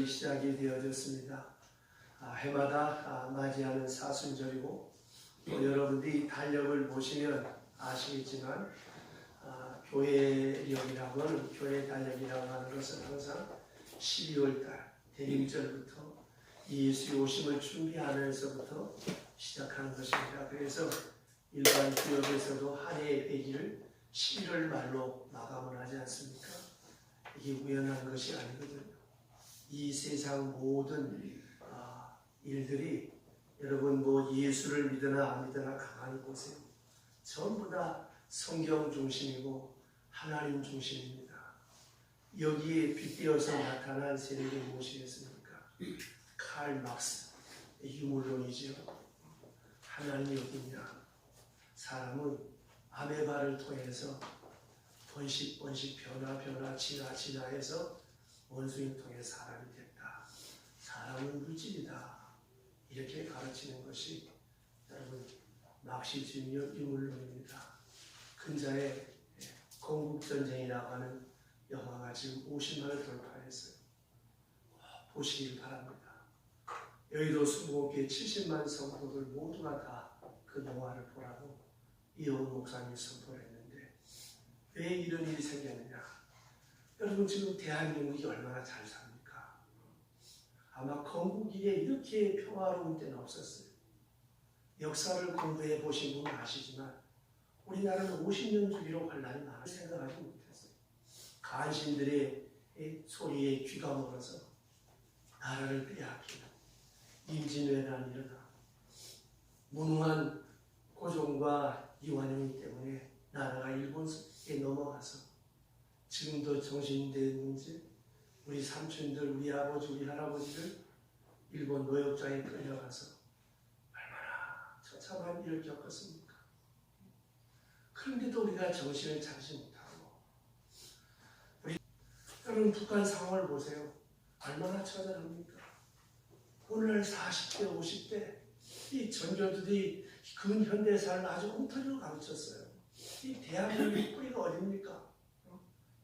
4월이 시작이 되어졌습니다. 해마다 맞이하는 사순절이고 또 여러분들이 달력을 보시면 아시겠지만 교회력이라고 하는 교회 달력이라고 하는 것은 항상 12월달 대림절부터 예수의 오심을 준비하면서부터 시작하는 것입니다. 그래서 일반 기업에서도 한 해의 배기를 11월 말로 마감을 하지 않습니까? 이게 우연한 것이 아니거든요. 이 세상 모든 일들이 여러분 예수를 믿으나 안 믿으나 가만히 보세요. 전부 다 성경 중심이고 하나님 중심입니다. 여기에 빗대어서 나타난 세력이 무엇이겠습니까? 칼 막스, 유물론이지요. 하나님이 어디냐? 사람은 아메바를 통해서 번식 변화 진화해서 원수를 통해 사람이 됐다. 사람은 물질이다. 이렇게 가르치는 것이 여러분 막시즘 유물론입니다. 근자의 건국전쟁이라고 하는 영화가 지금 50만을 돌파했어요. 보시길 바랍니다. 여의도 20개 70만 성도들 모두가 다 그 영화를 보라고 이호은 목사님이 선포를 했는데 왜 이런 일이 생겼느냐? 여러분 지금 대한민국이 얼마나 잘 삽니까? 아마 건국 이래 이렇게 평화로운 때는 없었어요. 역사를 공부해 보신 분은 아시지만 우리나라는 50년 주기로 환란이 많을 생각하지 못했어요. 간신들의 소리에 귀가 멀어서 나라를 빼앗기는 임진왜란이 일어나 무능한 고종과 이완용 때문에 나라가 일본에 넘어가서 지금도 정신된 문제, 우리 삼촌들, 우리 아버지, 우리 할아버지들 일본 노역장에 끌려가서 얼마나 처참한 일을 겪었습니까? 그런데도 우리가 정신을 차리지 못하고 여러분 북한 상황을 보세요. 얼마나 처절합니까? 오늘날 40대, 50대 이 전교들이 근현대사를 아주 엉터리로 가르쳤어요. 이 대한민국의 뿌리가 어딥니까?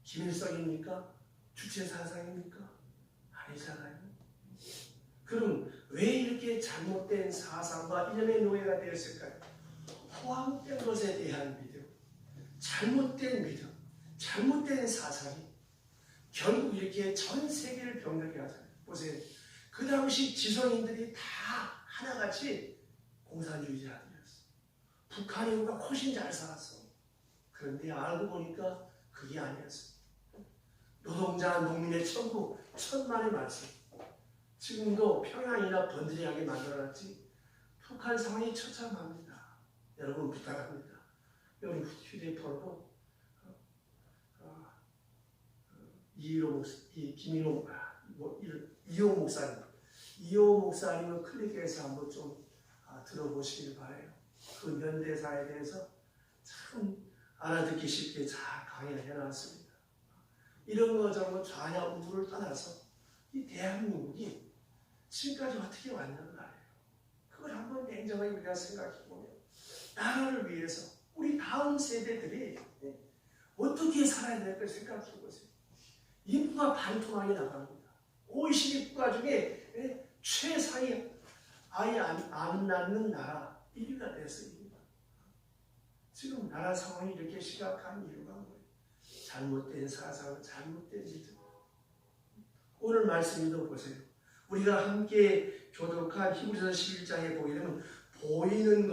김일성입니까? 주체사상입니까? 아니잖아요. 그럼 왜 이렇게 잘못된 사상과 이념의 노예가 되었을까요? 포함된 것에 대한 믿음, 잘못된 믿음, 잘못된 사상이 결국 이렇게 전 세계를 병들게 하잖아요. 보세요. 그 당시 지성인들이 다 하나같이 공산주의자들이었어. 북한인보다 훨씬 잘 살았어. 그런데 알고 보니까 그게 아니었어. 노동자, 농민의 천국, 천만의 말씀. 지금도 평양이나 번드리하게 만들어놨지 북한 상황이 처참합니다. 여러분 부탁합니다. 여러분 휴대폰으로 이호 목사님을 클릭해서 한번 좀 들어보시길 바래요. 그 현대사에 대해서 참 알아듣기 쉽게 잘 강의를 해놨습니다. 이런 거 저런 거 좌냐 우를 떠나서 이 대한민국이 지금까지 어떻게 왔냐는 말이에요. 그걸 한번 냉정하게 우리가 생각해보면 나라를 위해서 우리 다음 세대들이 어떻게 살아야 될까 생각해보세요. 인구가 반토막이 나갑니다. OECD 국가 중에 최상위 아예 안 낳는 나라 1위가 됐습니다. 지금 나라 상황이 이렇게 심각한 이유가 뭐예요? 잘못된 사상, 잘못된 믿음. 오늘 말씀도 보세요. 우리가 함께 교독한 히브리서 11장에 보게 되면 보이는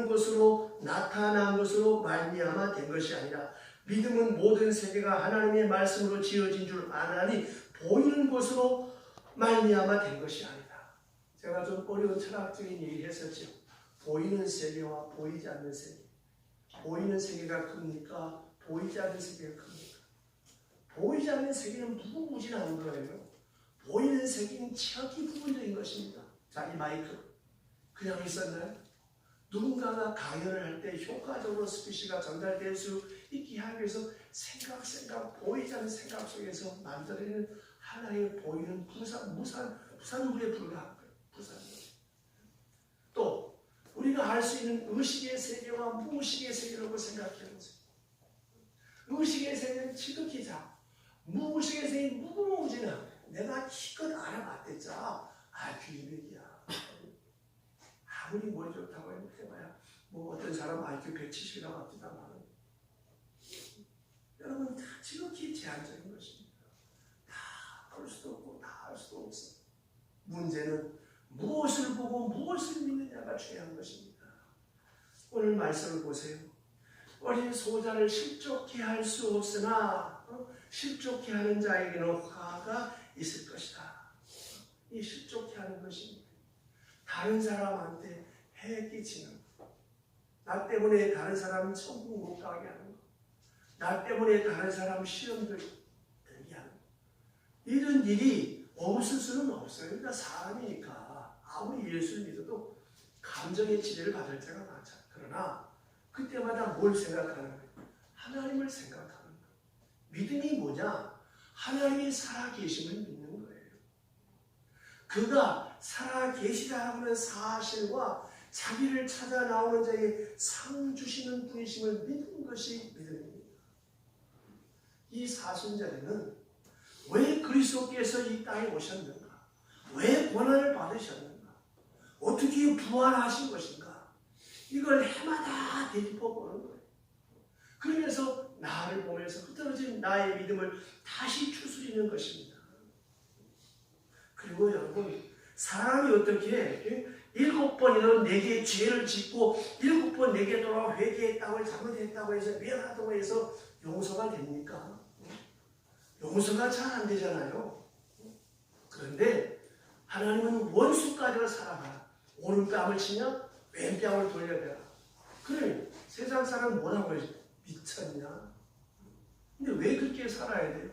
것으로 나타난 것으로 말미암아 된 것이 아니라 믿음은 모든 세계가 하나님의 말씀으로 지어진 줄 아나니 보이는 것으로 말미암아 된 것이 아니다. 제가 좀 어려운 철학적인 얘기를 했었죠. 보이는 세계와 보이지 않는 세계. 보이는 세계가 큽니까? 보이지 않는 세계가 큽니까? 보이지 않는 세계는 무궁무진한 거예요. 보이는 세계는 지극히 부분적인 것입니다. 자, 이 마이크 그냥 있었나요? 누군가가 강연을 할 때 효과적으로 스피치가 전달될 수 있게 하기 위해서 생각 보이지 않는 생각 속에서 만들어내는 하나의 보이는 부산물에 불과한 거예요. 부산물. 또 우리가 알 수 있는 의식의 세계와 무의식의 세계라고 생각해보세요. 의식의 세계는 지극히 작고 무의식의 세계는 무궁무진한 거예요. 내가 기껏 알아봤댔자 IQ 200이야. 아무리 머리 좋다고 해봐야 뭐 어떤 사람 IQ 170이라고 합니다만 여러분 다 지극히 제한적인 것입니다. 다 볼 수도 없고 다 알 수도 없어. 문제는 무엇을 보고 무엇을 믿느냐가 중요한 것입니다. 오늘 말씀을 보세요. 어린 소자를 실족케 할 수 없으나 실족케 하는 자에게는 화가 있을 것이다. 이 실족케 하는 것입니다. 다른 사람한테 해 끼치는 것. 나 때문에 다른 사람 천국 못 가게 하는 것. 나 때문에 다른 사람 시험 들게 하는 것. 이런 일이 없을 수는 없어요. 그러니까 사람이니까 아무리 예수를 믿어도 감정의 지배를 받을 때가 많잖아요. 그러나 그때마다 뭘 생각하는 거예요? 하나님을 생각하는 거예요. 믿음이 뭐냐? 하나님이 살아계심을 믿는 거예요. 그가 살아계시다라고 하는 사실과 자기를 찾아 나오는 자에게 상 주시는 분이심을 믿는 것이 믿음입니다. 이 사순절에는 왜 그리스도께서 이 땅에 오셨는가? 왜 고난을 받으셨는가? 어떻게 부활하신 것인가? 이걸 해마다 되짚어보는 거예요. 그러면서 나를 보면서 흐트러진 나의 믿음을 다시 추스리는 것입니다. 그리고 여러분, 사람이 어떻게 7번이나 내게 죄를 짓고 7번 내게 돌아와 회개했다고 잘못했다고 해서 미안하다고 해서 용서가 됩니까? 용서가 잘 안 되잖아요. 그런데 하나님은 원수까지도 살아가. 오른뺨을 치냐 왼뺨을 돌려대라. 그래, 세상 사람 뭐라고 해서 미쳤냐? 근데 왜 그렇게 살아야 돼요?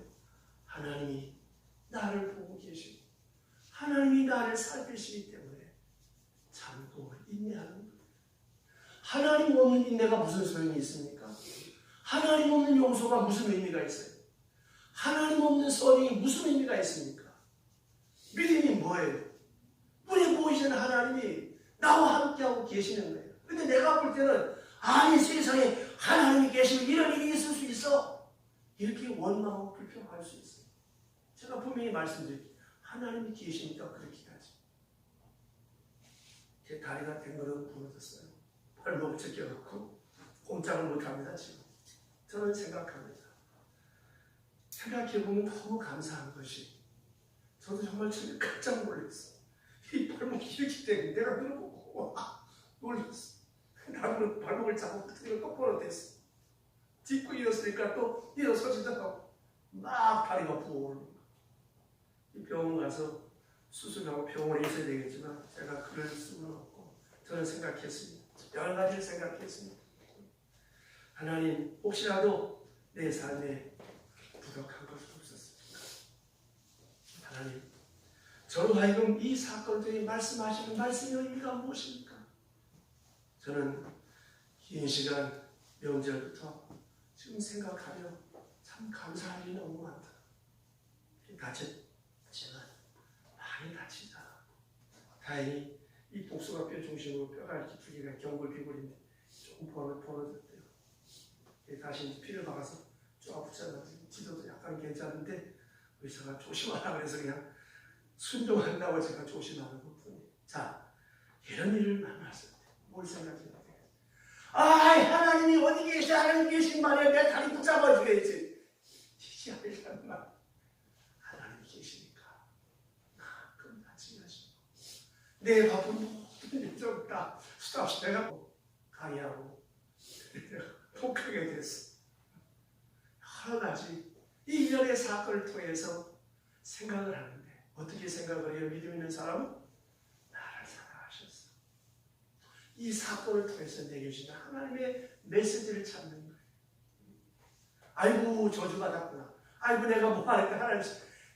하나님이 나를 보고 계시고 하나님이 나를 살피시기 때문에 참고 인내하는 거예요. 하나님 없는 인내가 무슨 소용이 있습니까? 하나님 없는 용서가 무슨 의미가 있어요? 하나님 없는 선이 무슨 의미가 있습니까? 믿음이 뭐예요? 우리 보이시는 하나님이 나와 함께하고 계시는 거예요. 근데 내가 볼 때는 아니 세상에 하나님이 계시면 이런 일이 있을 수 있어. 이렇게 원망하고 불평할 수 있어요. 제가 분명히 말씀드릴게요. 하나님이 계시니까 그렇게 하지. 제 다리가 댕거는 부러졌어요. 발목 제껴놓고 꼼짝을 못합니다 지금. 저는 생각합니다. 생각해보면 너무 감사한 것이 저도 정말 처음에 깜짝 놀랐어. 이 발목이 이렇게 되는 내가 들어보고 놀랐어. 나는 발목을 잡고 그때는 거꾸로 됐어. 짚고 일었으니까 또 일어서지도 않고 막 다리가 부어오르는 거야. 이 병원 가서 수술하고 병원에 있어야 되겠지만 제가 그럴 수는 없고 저는 생각했습니다. 여러 가지를 생각했습니다. 하나님 혹시라도 내 삶에 부족한 것은 없었습니까? 하나님 저로 하여금 이 사건을 통해 말씀하시는 말씀의 의미가 무엇입니까? 저는 긴 시간 명절부터 지금 생각하며 참 감사할 일이 너무 많다. 제가 많이 다치잖아. 다행히 이 복숭아 뼈 중심으로 뼈가 이렇게 두 개가 경골비골인데 조금 벌어졌대요. 다시 피를 박아서 쫙 붙여가지고 지도도 약간 괜찮은데 의사가 조심하라 그래서 그냥 순종한다고 제가 조심하는 것뿐이에요. 자, 이런 일을 만났을 때 뭘 생각해야 돼? 하나님이 어디 계시? 하나님 계신 말이야. 내 다리 붙잡아줘야지. 이게 아니잖아. 하나님이 계시니까 나끔 다치게 하시고 내 바쁜 모든 일정 다 수없이 내가 강의하고 독하게 됐어. 여러 가지 이 일련의 사건을 통해서 생각을 하는데 어떻게 생각을 해요? 믿음 있는 사람은 나를 사랑하셨어. 이 사건을 통해서 내게 주신 하나님의 메시지를 찾는 거예요. 아이고 저주받았구나. 아이고 내가 뭐 하니까 하나님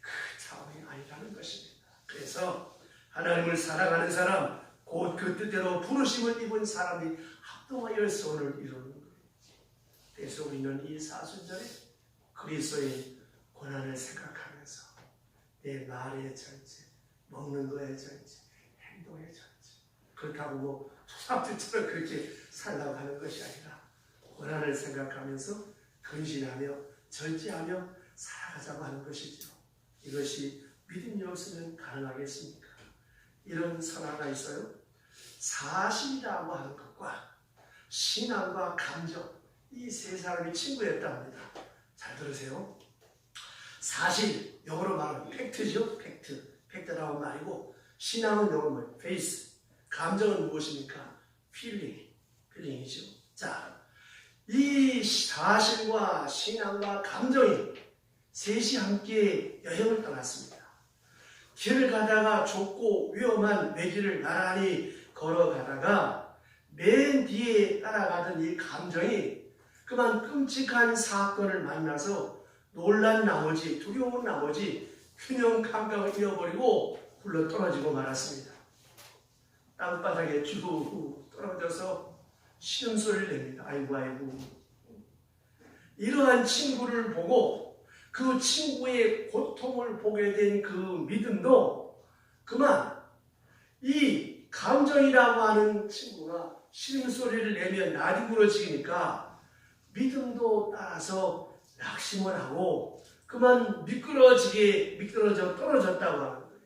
그 차원이 아니라는 것입니다. 그래서 하나님을 사랑하는 사람 곧 그 뜻대로 부르심을 입은 사람이 합동하여 선을 이루는 거예요. 그래서 우리는 이 사순절에 그리스도의 고난을 생각하면서 내 말의 절제, 먹는 거의 절제, 행동의 절제. 그렇다고 뭐 초상집처럼 그렇게 살라고 하는 것이 아니라 고난을 생각하면서 근신하며 절제하며 살아가자고 하는 것이죠. 이것이 믿음이 없으면 가능하겠습니까? 이런 선화가 있어요. 사실이라고 하는 것과 신앙과 감정, 이 세 사람이 친구였다 합니다. 잘 들으세요. 사실, 영어로 말하면 팩트죠. 팩트라고 말이고, 신앙은 영어로 뭐예요? 페이스. 감정은 무엇입니까? 필링이죠. 자, 이 사실과 신앙과 감정이 셋이 함께 여행을 떠났습니다. 길을 가다가 좁고 위험한 외길을 나란히 걸어가다가 맨 뒤에 따라가던 이 감정이 그만 끔찍한 사건을 만나서 놀란 나머지, 두려운 나머지 균형 감각을 잃어버리고 굴러 떨어지고 말았습니다. 땅바닥에 쭉 떨어져서 신음소리를 냅니다. 아이고 아이고. 이러한 친구를 보고 그 친구의 고통을 보게 된 그 믿음도 그만 이 감정이라고 하는 친구가 신음소리를 내며 나뒹굴어지니까 믿음도 따라서 낙심을 하고 그만 미끄러져 떨어졌다고 하는 거예요.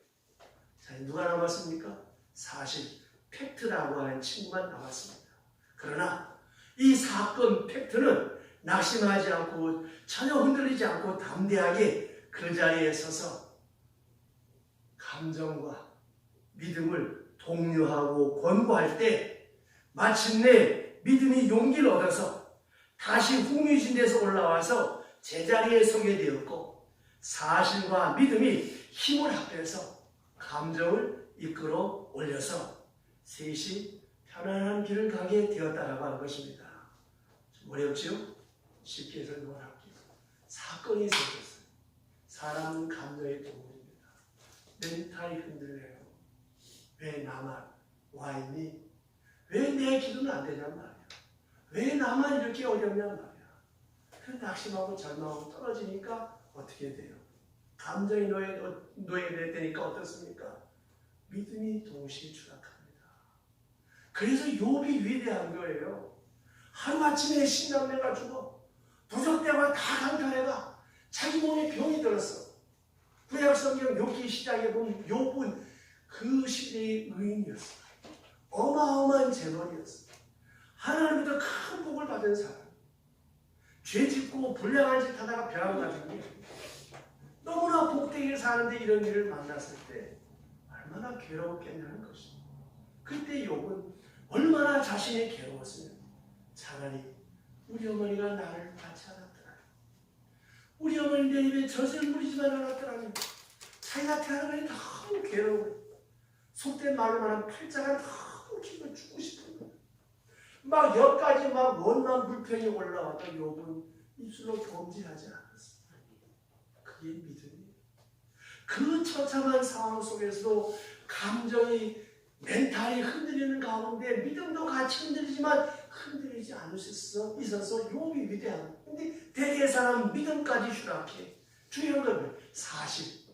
자, 누가 남았습니까? 사실 팩트라고 하는 친구만 남았습니다. 그러나 이 사건 팩트는 낙심하지 않고 전혀 흔들리지 않고 담대하게 그 자리에 서서 감정과 믿음을 독려하고 권고할 때 마침내 믿음이 용기를 얻어서 다시 흥미진에서 올라와서 제자리에 서게 되었고 사실과 믿음이 힘을 합해서 감정을 이끌어 올려서 셋이 편안한 길을 가게 되었다라고 하는 것입니다. 좀 어렵죠? 쉽게 설명을 할게요. 사건이 생겼어요. 사람은 감정의 동물입니다. 멘탈이 흔들려요. 왜 나만 와 있니? 왜 내 기도는 안 되냔 말이야. 왜 나만 이렇게 어렵냔 말이야. 그 낙심하고 절망하고 떨어지니까 어떻게 돼요? 감정이 노예되니까 어떻습니까? 믿음이 동시에 추락합니다. 그래서 욥이 위대한 거예요. 하루아침에 신남매가 죽어. 부족대가 다 강탈해가. 자기 몸에 병이 들었어. 구약성경 욥기 시작에 보면 욥은 그 시대의 의인이었어. 어마어마한 재벌이었어. 하나님부터 큰 복을 받은 사람. 죄 짓고 불량한 짓 하다가 벼랑 맞은 게 너무나 복되게 사는데 이런 일을 만났을 때 얼마나 괴로웠겠냐는 것입니다. 그때 욥은 얼마나 자신이 괴로웠으면 차라리 우리 어머니가 나를 낳지 않았더라면, 우리 어머니 내 입에 젖을 무리지만 않았더라면, 자기가 태어나니 너무 괴로워. 속된 말로 말하면 팔자가 너무 길고 죽고 싶은 거야. 막 여기까지 막 원망 불평이 올라와도 욥은 입술로 경질하지 않았습니다. 그게 믿음이에요. 그 처참한 상황 속에서도 감정이 멘탈이 흔들리는 가운데 믿음도 같이 흔들리지만 흔들리지 않을 수 있어서 욥이 위대한. 근데 대개 사람 믿음까지 추락해. 중요한 건 사실.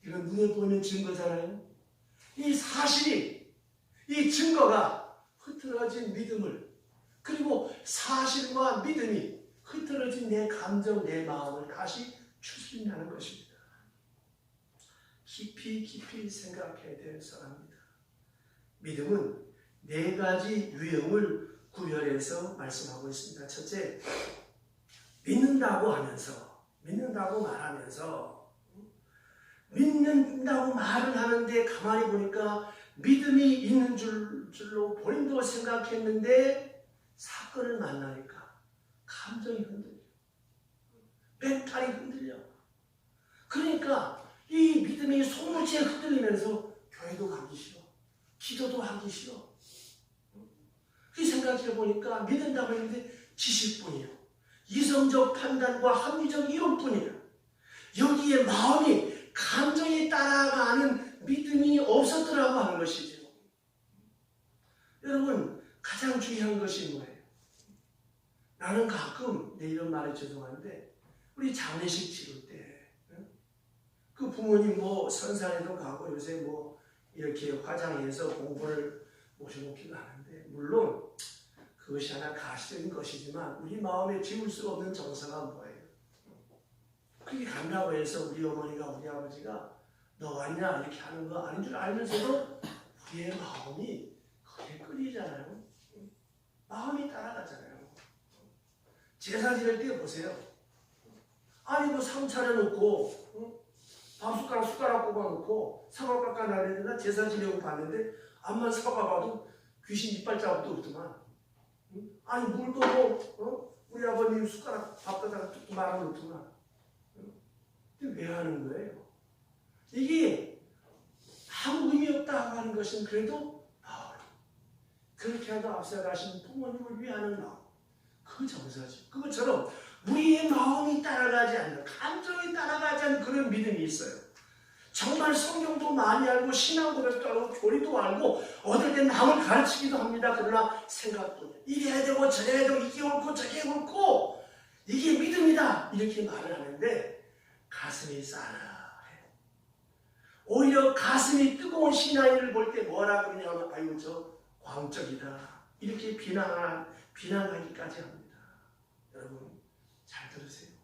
이건 눈에 보이는 증거잖아요. 이 사실이, 이 증거가 흐트러진 믿음을, 그리고 사실과 믿음이 흐트러진 내 감정, 내 마음을 다시 추스린다는 것입니다. 깊이 생각해야 될 사람입니다. 믿음은 네 가지 유형을 구별해서 말씀하고 있습니다. 첫째, 믿는다고 말하면서 믿는다고 말을 하는데 가만히 보니까 믿음이 있는 줄로 본인도 생각했는데 사건을 만나니까 감정이 흔들려. 멘탈이 흔들려. 그러니까 이 믿음이 소물치에 흔들리면서 교회도 가기 싫어. 기도도 하기 싫어. 그 생각해 보니까 믿는다고 했는데 지식뿐이야. 이성적 판단과 합리적 이론뿐이야. 여기에 마음이 감정에 따라가는 믿음이 없었더라고 하는 것이죠. 여러분, 가장 중요한 것이 뭐예요? 나는 가끔, 내 이런 말에 죄송한데, 우리 장례식 치를 때, 그 부모님 선산에도 가고 요새 이렇게 화장해서 공부를 모셔놓기도 하는데, 물론 그것이 하나 가시적인 것이지만, 우리 마음에 지울 수 없는 정서가 뭐예요? 그게 간다고 해서 우리 어머니가 우리 아버지가 너 아니냐 이렇게 하는 거 아닌 줄 알면서도 우리의 마음이 그게 끌리잖아요. 마음이 따라가잖아요. 제사 지낼 때 보세요. 아니 뭐 상 차려놓고 밥 숟가락 꼽아놓고 사과 깎아놔야 제사 지내고 봤는데 앞만 사과봐도 귀신 이빨 자국도 없더만. 아니 물도 뭐 우리 아버님 숟가락 밥에다가 뚝 말아놓더만. 왜 하는 거예요? 이게 아무 의미 없다고 하는 것은 그래도 그렇게 하다 앞서가신 부모님을 위하는 마음, 그 정서지. 그것처럼 우리의 마음이 따라가지 않는, 감정이 따라가지 않는 그런 믿음이 있어요. 정말 성경도 많이 알고 신앙 고백도 알고 교리도 알고 얻을 때 남을 가르치기도 합니다. 그러나 생각도 이래야 되고 저래야 되고 이게 옳고 저게 옳고 이게 믿음이다 이렇게 말을 하는데 가슴이 싸늘해요. 오히려 가슴이 뜨거운 신앙인을 볼 때 뭐라 그러냐면 아유 저 광적이다 이렇게 비난하기까지 합니다. 여러분 잘 들으세요.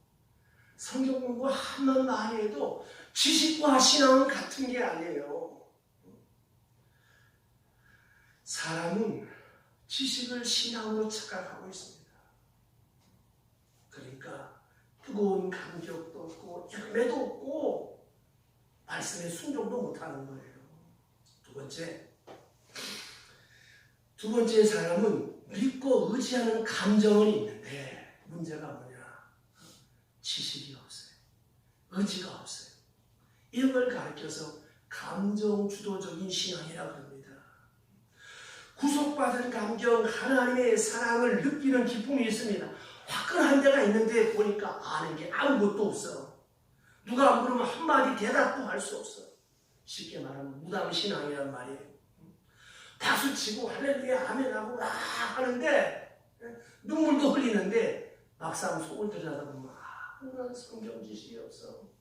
성경 공부 한번 많이 해도 지식과 신앙은 같은 게 아니에요. 사람은 지식을 신앙으로 착각하고 있습니다. 그러니까 뜨거운 감격도 없고 열매도 없고 말씀에 순종도 못하는 거예요. 두 번째 사람은 믿고 의지하는 감정은 있는데 문제가 뭐냐? 지식이 없어요. 의지가 없어요. 이런 걸 가르쳐서 감정 주도적인 신앙이라고 합니다. 구속받은 감정, 하나님의 사랑을 느끼는 기쁨이 있습니다. 화끈한 데가 있는데 보니까 아는 게 아무것도 없어. 누가 물으면 한마디 대답도 할 수 없어. 쉽게 말하면 무당신앙이란 말이에요. 박수치고 할렐루야 아멘하고 하는데 눈물도 흘리는데 막상 속을 들여다보면 아무런 성경 지식이 없어.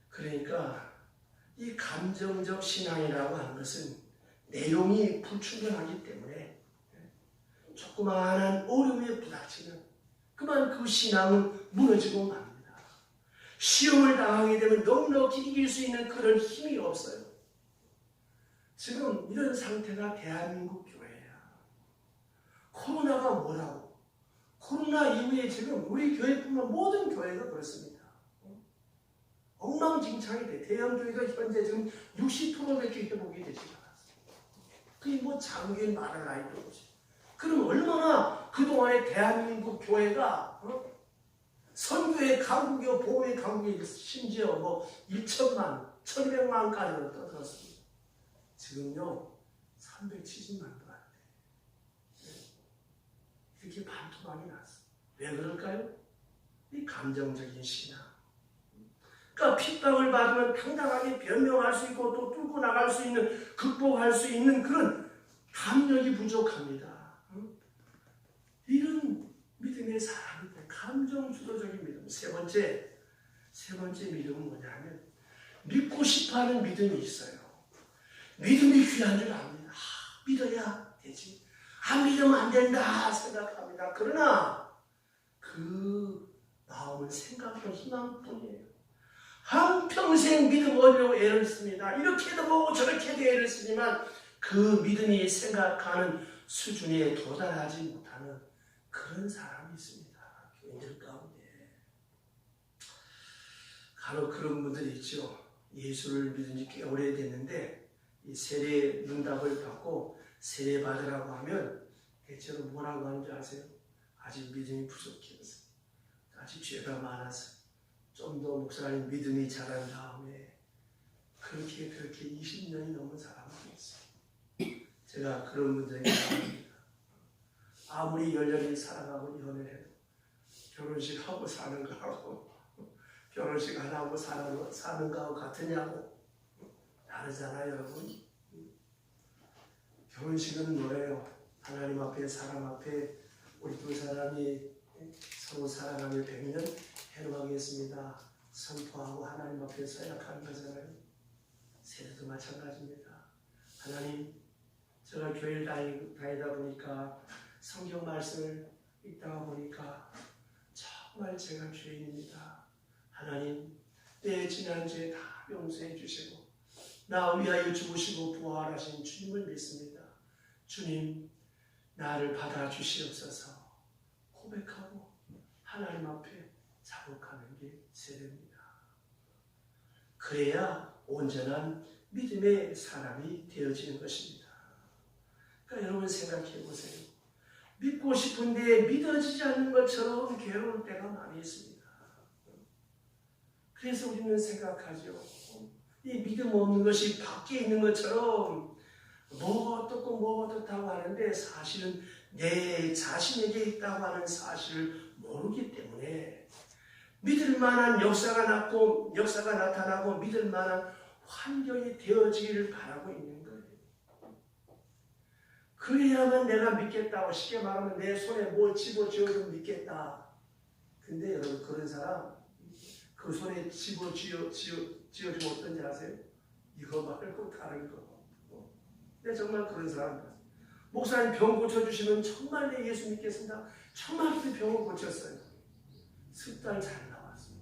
그러니까 이 감정적 신앙이라고 하는 것은 내용이 불충분하기 때문에 조그마한 어려움에 부닥치면 그만 그 신앙은 무너지고 맙니다. 시험을 당하게 되면 넉넉히 이길 수 있는 그런 힘이 없어요. 지금 이런 상태가 대한민국 교회야. 코로나가 뭐라고? 코로나 이후에 지금 우리 교회뿐만 모든 교회가 그렇습니다. 엉망진창이 돼. 대형교회가 현재 지금 60%밖에 회복이 되지 않았어요. 그게 뭐 장교인 말할 나이도 없이. 그럼 얼마나 그동안에 대한민국 교회가 선교의 강국이요 보호의 강국이 심지어 뭐 1천만, 1200만까지는 떠들었습니다. 지금요 370만도 안 돼. 이렇게 반토막이 났어요. 왜 그럴까요? 이 감정적인 신앙. 그러니까 핍박을 받으면 당당하게 변명할 수 있고 또 뚫고 나갈 수 있는, 극복할 수 있는 그런 감력이 부족합니다. 이런 믿음의 사람인데 감정 주도적인 믿음. 세 번째 믿음은 뭐냐면 믿고 싶어하는 믿음이 있어요. 믿음이 귀한 줄 압니다. 믿어야 되지. 안 믿으면 안 된다 생각합니다. 그러나 그 마음은 생각과 희망뿐이에요. 한평생 믿음 얻으려고 애를 씁니다. 이렇게도 보고 저렇게도 애를 쓰지만 그 믿음이 생각하는 수준에 도달하지 못하는 그런 사람이 있습니다. 교인들 가운데. 간혹 그런 분들이 있죠. 예수를 믿은 지 꽤 오래됐는데 이 세례 응답을 받고 세례 받으라고 하면 대체로 뭐라고 하는지 아세요? 아직 믿음이 부족해서, 아직 죄가 많아서, 좀 더 목사님 믿음이 자란 다음에 그렇게 20년이 넘은 사람들이 있어요. 제가 그런 분들에게 말합니다. 아무리 열렬히 사랑하고 연애해도 결혼식 하고 사는 거하고 결혼식 안 하고 사는 거하고 같으냐고. 다르잖아요, 여러분. 결혼식은 뭐예요? 하나님 앞에 사람 앞에 우리 두 사람이 서로 사랑하며 100년 해로하겠습니다 선포하고 하나님 앞에 서약하는 거잖아요. 세례도 마찬가지입니다. 하나님, 제가 교회를 다니다 보니까 성경 말씀을 읽다가 보니까 정말 제가 죄인입니다. 하나님, 내 지난주에 다 용서해 주시고 나 위하여 죽으시고 부활하신 주님을 믿습니다. 주님, 나를 받아주시옵소서 고백하고 하나님 앞에 자복하는 게 세례입니다. 그래야 온전한 믿음의 사람이 되어지는 것입니다. 그러니까 여러분 생각해 보세요. 믿고 싶은데 믿어지지 않는 것처럼 괴로울 때가 많이 있습니다. 그래서 우리는 생각하죠. 이 믿음 없는 것이 밖에 있는 것처럼 뭐가 어떻고 뭐가 어떻다고 하는데 사실은 내 자신에게 있다고 하는 사실을 모르기 때문에 믿을 만한 역사가 나타나고 믿을 만한 환경이 되어지기를 바라고 있는 거예요. 그래야만 내가 믿겠다고, 쉽게 말하면 내 손에 뭘 집어쥐어도 믿겠다. 근데 여러분, 그런 사람 그 손에 집어쥐어주면 어떤지 아세요? 이거 말고 다른 거. 근데 정말 그런 사람들, 목사님 병 고쳐주시면 정말 내 예수 믿겠습니다. 정말 그 병을 고쳤어요. 습달 잘 나왔어요.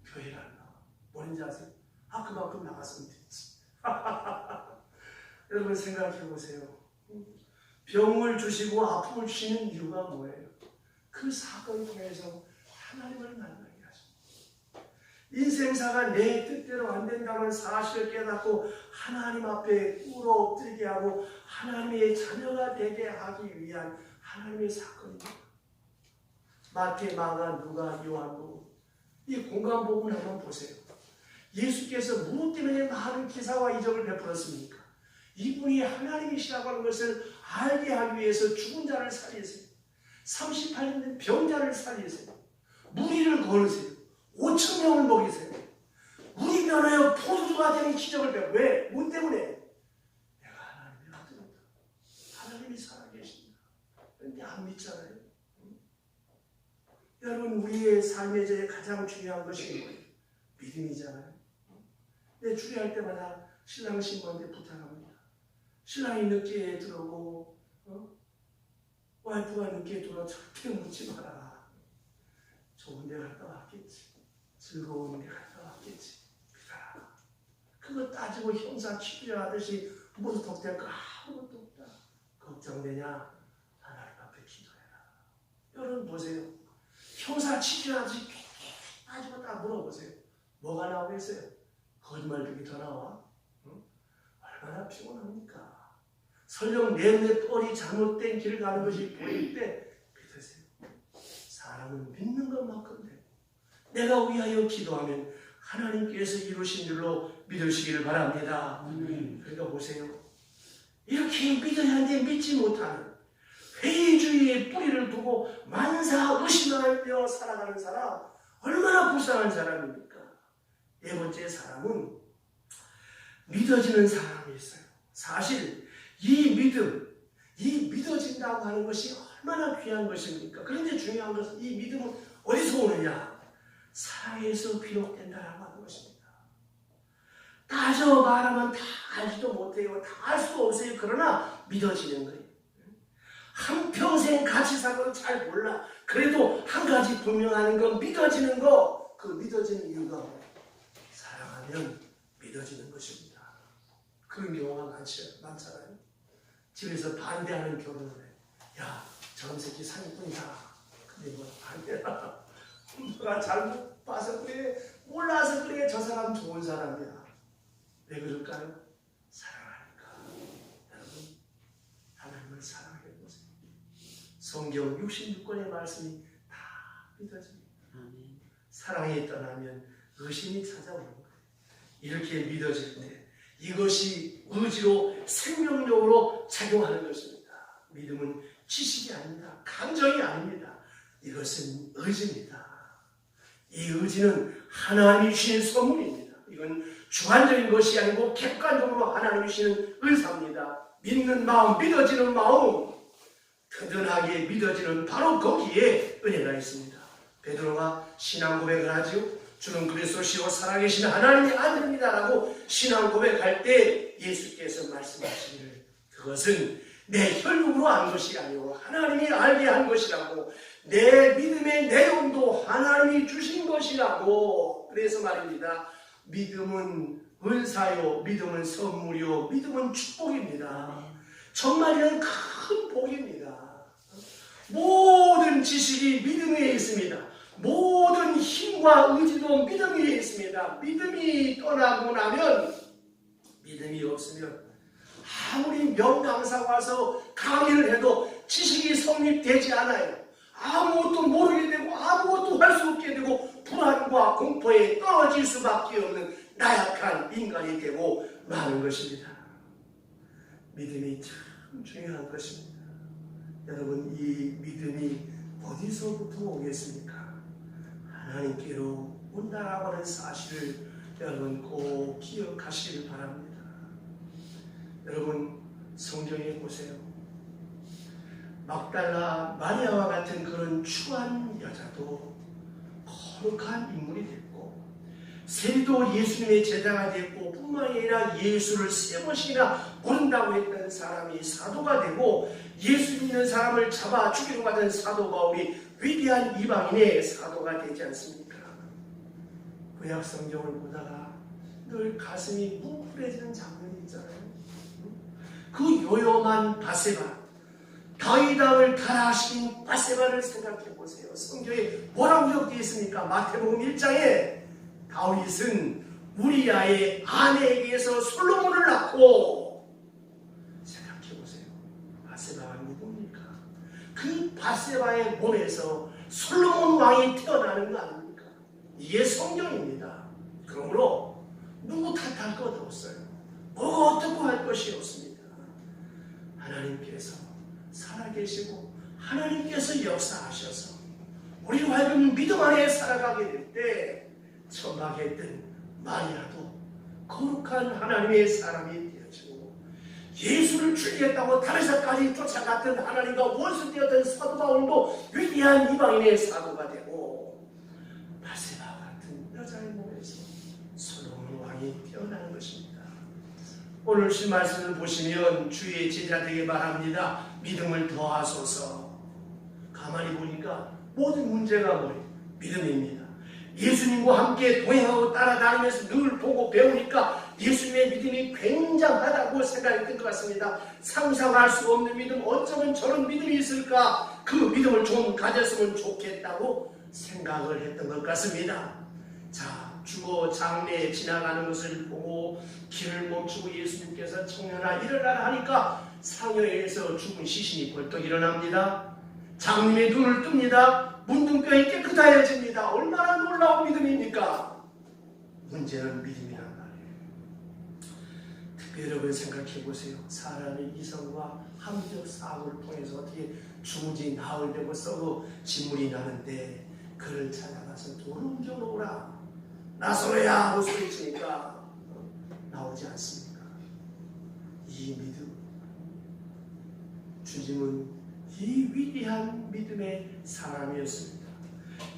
교회를 안 나와. 뭔지 아세요? 그만큼 나갔으면 됐지. 여러분 생각해 보세요. 병을 주시고 아픔을 주시는 이유가 뭐예요? 그 사건을 통해서 하나님을 만나게 하십니다. 인생사가 내 뜻대로 안 된다는 사실을 깨닫고 하나님 앞에 꿇어 엎드리게 하고 하나님의 자녀가 되게 하기 위한 하나님의 사건입니다. 마태, 마가, 누가, 요한복음, 이 공간복음을 한번 보세요. 예수께서 무엇 때문에 많은 기사와 이적을 베풀었습니까? 이분이 하나님이시라고 하는 것을 알게 하기 위해서 죽은 자를 살리세요. 38년 된 병자를 살리세요. 무리를 걸으세요. 5천 명을 먹이세요. 우리 면하여 포도주가 되는 기적을 베풀어요. 왜? 뭐 때문에? 내가 하나님의 아들이다. 하나님이 살아계십니다. 그런데 안 믿잖아요. 여러분, 우리의 삶의 제일 가장 중요한 것이 뭐예요? 믿음이잖아요. 근데 주례할 때마다 신랑 신부한테 부탁합니다. 신랑이 늦게 들어오고 와이프가 늦게 들어와 절대 묻지 마라. 좋은 데 갔다 왔겠지. 즐거운 데 갔다 왔겠지. 믿어라. 그거 따지고 형사 취재하듯이 무슨 덕될 거 아무것도 없다. 걱정되냐? 하나님 앞에 기도해라. 여러분 보세요. 형사 취재하듯이 따지고 딱 물어보세요. 뭐가 나오겠어요? 거짓말들이 더 나와? 얼마나 피곤합니까? 설령 내 뻘이 잘못된 길을 가는 것이 보일 때 믿으세요. 사람은 믿는 것만큼 되고 내가 위하여 기도하면 하나님께서 이루신 줄로 믿으시기를 바랍니다. 그러니까 보세요. 이렇게 믿어야 하는데 믿지 못하는 회의주의의 뿌리를 두고 만사 의심하며 살아가는 사람, 얼마나 불쌍한 사람입니까? 네 번째 사람은 믿어지는 사람이 있어요. 사실 이 믿음, 이 믿어진다고 하는 것이 얼마나 귀한 것입니까? 그런데 중요한 것은 이 믿음은 어디서 오느냐? 사랑에서 비롯된다라고 하는 것입니다. 따져 말하면 다 알지도 못해요. 다 알 수 없어요. 그러나 믿어지는 거예요. 한평생 같이 살아도 잘 몰라. 그래도 한 가지 분명한 건 믿어지는 거. 그 믿어지는 이유가 뭐예요? 사랑하면 믿어지는 것입니다. 그런 경우가 많잖아요. 집에서 반대하는 결혼을 해. 야, 저런 새끼 사기꾼이다. 근데 뭐 반대라. 누가 잘못 봐서 그래, 몰라서 그래. 저 사람 좋은 사람이야. 왜 그럴까요? 사랑하니까. 여러분, 하나님을 사랑해 보세요. 성경 66권의 말씀이 다 믿어집니다. 사랑이 떠나면 의심이 찾아오는 거예요. 이렇게 믿어질 때 이것이 의지로 생명력으로 작용하는 것입니다. 믿음은 지식이 아닙니다. 감정이 아닙니다. 이것은 의지입니다. 이 의지는 하나님이 주신 선물입니다. 이건 주관적인 것이 아니고 객관적으로 하나님이 주시는 은사입니다. 믿는 마음, 믿어지는 마음, 든든하게 믿어지는 바로 거기에 은혜가 있습니다. 베드로가 신앙 고백을 하지요. 주는 그리스도시요 살아계신 하나님의 아들입니다라고 신앙 고백할 때 예수께서 말씀하시기를 그것은 내 혈육으로 안 것이 아니고 하나님이 알게 한 것이라고 내 믿음의 내용도 하나님이 주신 것이라고. 그래서 말입니다. 믿음은 은사요, 믿음은 선물이요, 믿음은 축복입니다. 정말 큰 복입니다. 모든 지식이 믿음 위에 있습니다. 모든 힘과 의지도 믿음 위에 있습니다. 믿음이 떠나고 나면, 믿음이 없으면 아무리 명강사가 와서 강의를 해도 지식이 성립되지 않아요. 아무것도 모르게 되고 아무것도 할 수 없게 되고 불안과 공포에 떨어질 수밖에 없는 나약한 인간이 되고 마는 것입니다. 믿음이 참 중요한 것입니다. 여러분, 이 믿음이 어디서부터 오겠습니까? 하나님께로 온다라고 하는 사실을 여러분 꼭 기억하시길 바랍니다. 여러분, 성경에 보세요. 막달라 마리아와 같은 그런 추한 여자도 거룩한 인물이 됐고, 세리도 예수님의 제자가 됐고, 뿐만 아니라 예수를 3번씩이나 모른다고 했던 사람이 사도가 되고, 예수 믿는 사람을 잡아 죽이려고 하던 사도 바울이 위대한 이방인의 사도가 되지 않습니까? 구약 성경을 보다가 늘 가슴이 뭉클해지는 장면이 있잖아요. 그 요염한 바세바, 다윗 왕을 가라하신 바세바를 생각해 보세요. 성경에 뭐라고 기록되어 있습니까? 마태복음 1장에 다윗은 우리야의 아내에게서 솔로몬을 낳고, 생각해 보세요. 바세바가 누굽니까? 그 바세바의 몸에서 솔로몬 왕이 태어나는 거 아닙니까? 이게 성경입니다. 그러므로 누구 탓할 것 없어요. 뭐 어떻고 할 것이 없습니다. 하나님께서 살아계시고 하나님께서 역사하셔서 우리로 하여금 믿음 안에 살아가게 될 때 천막에 있던 마리아도 거룩한 하나님의 사람이 되어지고, 예수를 죽이겠다고 다메섹까지 쫓아갔던 하나님과 원수되었던 사도 바울도 위대한 이방인의 사도가 되고, 바세바 같은 여자의 몸에서 솔로몬 왕이 태어나는 것입니다. 오늘 신 말씀을 보시면 주의 제자 되게 바랍니다. 믿음을 더하소서. 가만히 보니까 모든 문제가 뭐예요? 믿음입니다. 예수님과 함께 동행하고 따라다니면서 늘 보고 배우니까 예수님의 믿음이 굉장하다고 생각했던 것 같습니다. 상상할 수 없는 믿음, 어쩌면 저런 믿음이 있을까? 그 믿음을 좀 가졌으면 좋겠다고 생각을 했던 것 같습니다. 자, 죽어 장래에 지나가는 것을 보고 길을 멈추고 예수님께서 청년아 일어나라 하니까 상여에서 죽은 시신이 벌떡 일어납니다. 장님의 눈을 뜹니다. 문둥병이 깨끗하여집니다. 얼마나 놀라운 믿음입니까? 문제는 믿음이란 말이에요. 특별히 여러분 생각해 보세요. 사람의 이성과 합리적 사고를 통해서 어떻게 죽은지 나흘 되고 썩어 진물이 나는데, 그를 찾아가서 돌을 옮겨놓으라, 나서로야 하고 소리치니까 나오지 않습니까? 이 믿음, 주님은 이 위대한 믿음의 사람이었습니다.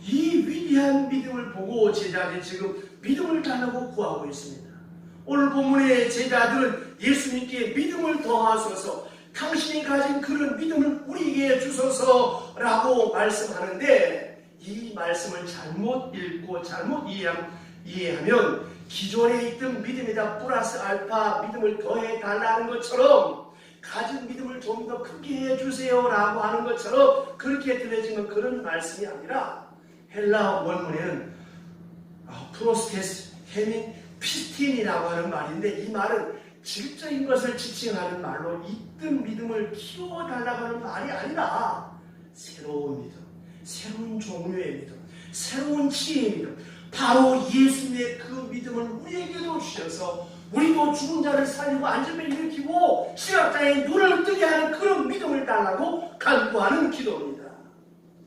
이 위대한 믿음을 보고 제자들이 지금 믿음을 달라고 구하고 있습니다. 오늘 본문의 제자들은 예수님께 믿음을 더하소서, 당신이 가진 그런 믿음을 우리에게 주소서라고 말씀하는데, 이 말씀을 잘못 읽고 잘못 이해하면 기존에 있던 믿음에다 플러스 알파 믿음을 더해 달라는 것처럼, 가진 믿음을 좀 더 크게 해주세요 라고 하는 것처럼 그렇게 들려지는 그런 말씀이 아니라, 헬라 원문에는 프로스테스 헤민 피스틴이라고 하는 말인데, 이 말은 질적인 것을 지칭하는 말로 있던 믿음을 키워달라고 하는 말이 아니라 새로운 믿음, 새로운 종류의 믿음, 새로운 지혜의 믿음, 바로 예수님의 그 믿음을 우리에게도 주셔서 우리도 죽은 자를 살리고 안전을 일으키고 시각자의 눈을 뜨게 하는 그런 믿음을 달라고 간구하는 기도입니다.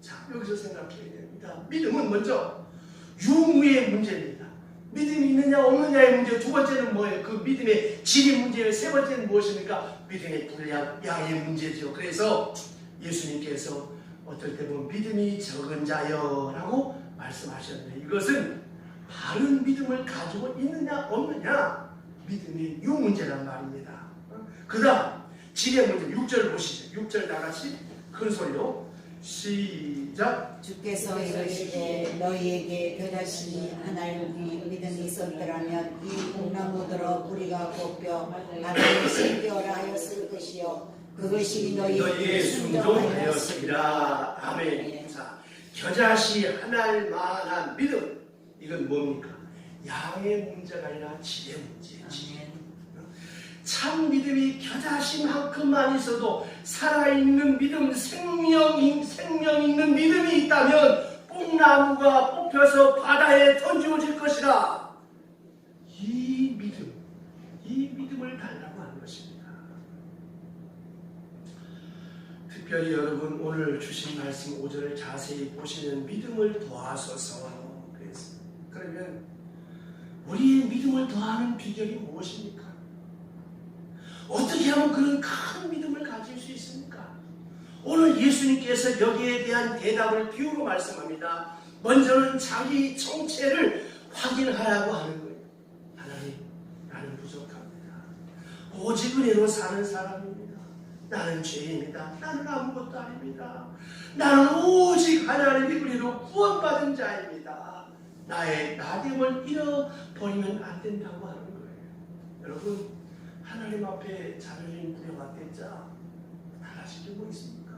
자, 여기서 생각해야 됩니다. 믿음은 먼저 유무의 문제입니다. 믿음이 있느냐 없느냐의 문제. 두 번째는 뭐예요? 그 믿음의 질의 문제예요. 세 번째는 무엇입니까? 믿음의 분량의 문제죠. 그래서 예수님께서 어떨 때 보면 믿음이 적은 자여라고 말씀하셨는데, 이것은 바른 믿음을 가지고 있느냐 없느냐, 믿음의 유 문제란 말입니다. 그 다음 질의 문제 6절 보시죠. 6절 다같이 큰 소리로 시작. 주께서 이르시되 너희에게 겨자씨니 하나님이 믿음이 있었더라면 이 뽕나무들어 뿌리가 꺾여 바다에 심기어라 하였을 것이요 그것이 너희에게 너희에게 순종하였으리라. 아멘. 자, 겨자씨 하나만한 믿음. 이건 뭡니까? 양의 문제가 아니라 질의 문제예요. 참 믿음이 겨자씨만큼만 있어도 살아있는 믿음, 생명 있는 믿음이 있다면 뽕나무가 뽑혀서 바다에 던지어질 것이라. 이 믿음을 달라고 하는 것입니다. 특별히 여러분 오늘 주신 말씀 5절을 자세히 보시면 믿음을 더하소서 그랬습니다. 그러면 우리의 믿음을 더하는 비결이 무엇입니까? 어떻게 하면 그런 큰 믿음을 가질 수 있습니까? 오늘 예수님께서 여기에 대한 대답을 비유로 말씀합니다. 먼저는 자기 정체를 확인하라고 하는 거예요. 하나님, 나는 부족합니다. 오직 은혜로 사는 사람입니다. 나는 죄인입니다. 나는 아무것도 아닙니다. 나는 오직 하나님의 은혜로 구원받은 자입니다. 나의 나됨을 잃어버리면 안 된다고 하는 거예요. 여러분, 하나님 앞에 자존심 부려봤겠자 달라질 게 뭐 있습니까?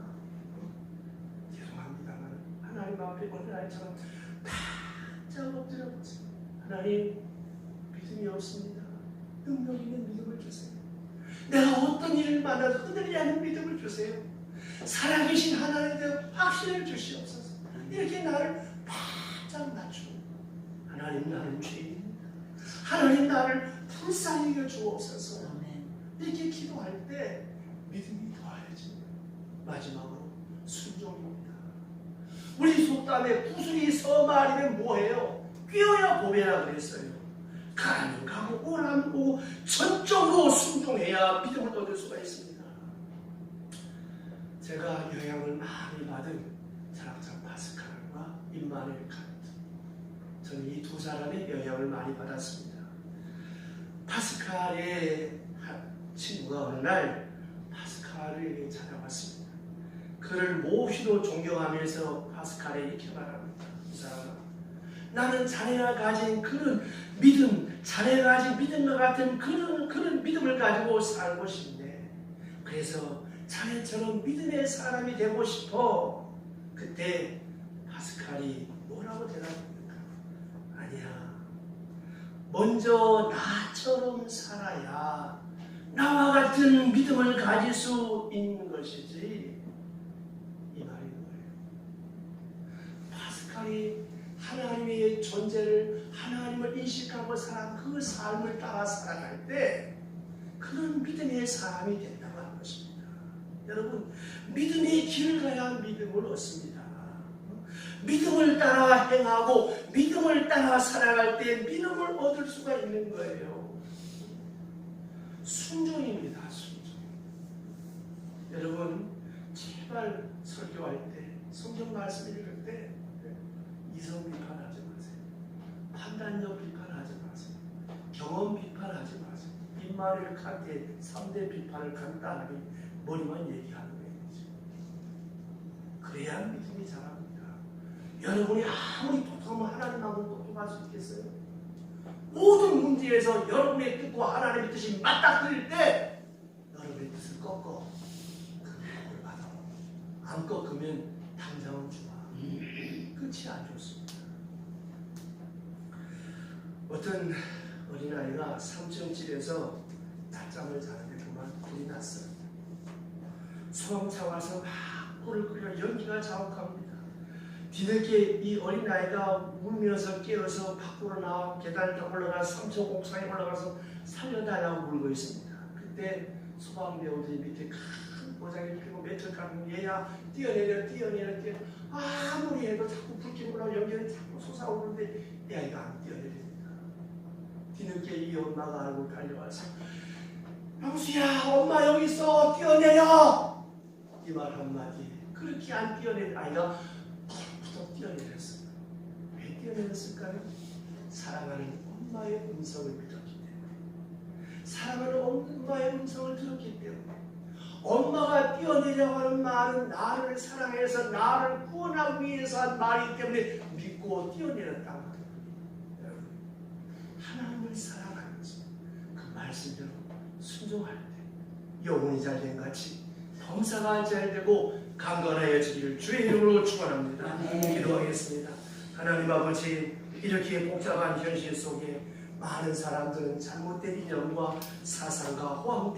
죄송합니다만 하나님 앞에 어린아이처럼 바짝 엎드려보세요. 하나님, 믿음이 없습니다. 능력 있는 믿음을 주세요. 내가 어떤 일을 만나도 흔들리지 않는 믿음을 주세요. 살아계신 하나님에 대한 확신을 주시옵소서. 이렇게 나를 바짝 낮추고 하나님, 나는 죄인입니다. 하나님, 나를 불쌍히 여겨 주옵소서. 이렇게 기도할 때 믿음이 더해집니다. 마지막으로 순종입니다. 우리 속담에 구슬이 서말이면 뭐예요? 꿰어야 보배라 그랬어요. 가면 가고 오라면 오고 전적으로 순종해야 믿음을 얻을 수가 있습니다. 제가 영향을 많이 받은 철학자 파스칼과 임마누엘 칸트, 저는 이 두 사람의 영향을 많이 받았습니다. 파스칼의 친구가 어느 날 파스칼을 찾아왔습니다. 그를 몹시도 존경하면서 파스칼에 이렇게 말합니다. 이 사람은 나는 자네가 가진 그런 믿음, 자네가 가진 믿음과 같은 그런 믿음을 가지고 살고 싶네. 그래서 자네처럼 믿음의 사람이 되고 싶어. 그때 파스칼이 뭐라고 대답합니까? 아니야. 먼저 나처럼 살아야 나와 같은 믿음을 가질 수 있는 것이지. 이 말인 거예요. 파스칼이 하나님의 존재를, 하나님을 인식하고 살아 그 삶을 따라 살아갈 때 그런 믿음의 사람이 된다고 하는 것입니다. 여러분, 믿음의 길을 가야 믿음을 얻습니다. 믿음을 따라 행하고 믿음을 따라 살아갈 때 믿음을 얻을 수가 있는 거예요. 순종입니다. 순종. 여러분, 제발 설교할 때, 성경 말씀 읽을 때 이성 비판하지 마세요. 판단력 비판하지 마세요. 경험 비판하지 마세요. 임마누엘 칸트의 3대 비판을 간단하게 머리만 얘기하는 거예요. 그래야 믿음이 자랍니다. 여러분이 아무리 똑똑하면 하나님하고 똑똑할 수 있겠어요? 모든 문제에서 여러분의 뜻과 하나님의 뜻이 맞닥뜨릴 때 여러분의 뜻을 꺾어 그 복을 받아. 안 꺾으면 당장은 좋아. 끝이 안 좋습니다. 어떤 어린아이가 3층 집에서 낮잠을 자는데 그만 불이 났어요. 소방차 와서 막 불을 끄려 연기가 자욱합니다. 뒤늦게 이 어린아이가 울면서 깨어서 밖으로 나와 계단을 다 올라가 3층 옥상에 올라가서 살려달라고 물고 있습니다. 그때 소방배우들이 밑에 큰 보자기를 펴고 매트 감고 얘야 뛰어내려 아무리 해도 자꾸 불길이 올라오고 연기는 자꾸 솟아오르는데 이 아이가 안 뛰어내립니다. 뒤늦게 이 엄마가 알고 달려와서 명수야, 엄마 여기 있어, 뛰어내려! 이 말 한마디. 그렇게 안 뛰어낸 아이가 푹 뛰어내렸어요. 왜 뛰어내렸을까요? 사랑하는 엄마의 음성을 믿었기 때문에, 사랑하는 엄마의 음성을 들었기 때문에, 엄마가 뛰어내려고 하는 말은 나를 사랑해서 나를 구원하기 위해서 한 말이기 때문에 믿고 뛰어내렸다고 합니다. 여러분, 하나님을 사랑하면서 그 말씀대로 순종할 때 영혼이 잘된 같이 범사가 잘되고 강건하여지기를 주의 이름으로 축원합니다. 기도하겠습니다. 하나님 아버지, 이렇게 복잡한 현실 속에 많은 사람들은 잘못된 이념과 사상과 호황